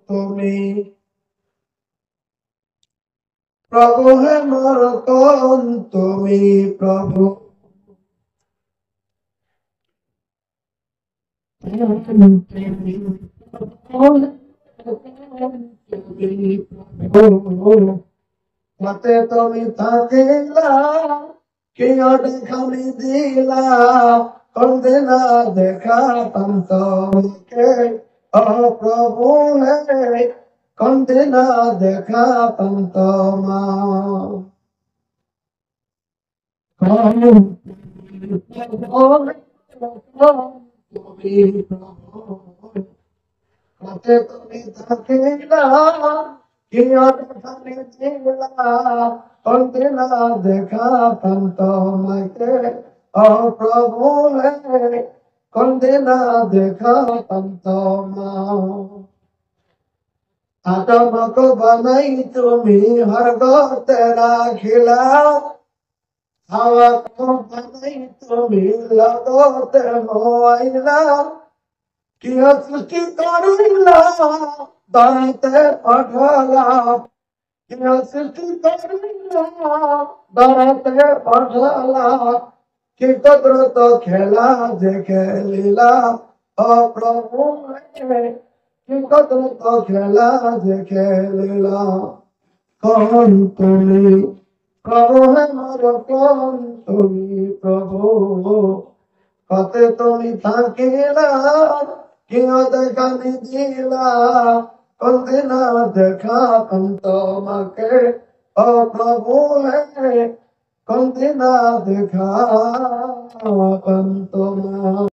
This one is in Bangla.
তুমি প্রভু হে মোর কোন তুমি প্রভু মতে তুমি থাকিলা কি দেখানি দিলা কোনদিনা দেখা তোমাকে ও প্রভু হে কোনদিনা দেখা তোমা মতে তুমি থাকিলা কি দেখানি দিলা কোনদিনা দেখা তোমাকে ও প্রভু হে কোনদিনা দেখা তোমা आदम को बनाई तुम्ही हरगत राखिला हवा को बनाई तुम्ही लगत होइला कि सृष्टि करिला दाते पठला कि सृष्टि करिला दाते पठला कि कदरत खेला जे खेलिला ओ प्रभु कि कदरत खेला जे खेलिला कौन তুমি প্রভু হে মোর কোন তুমি প্রভু কতে তুমি থাকিলা কিয় দেখানি দিলা কোনদিনা দেখা তোমাকে ও প্রভু হে কোনদিনা দেখা তোমা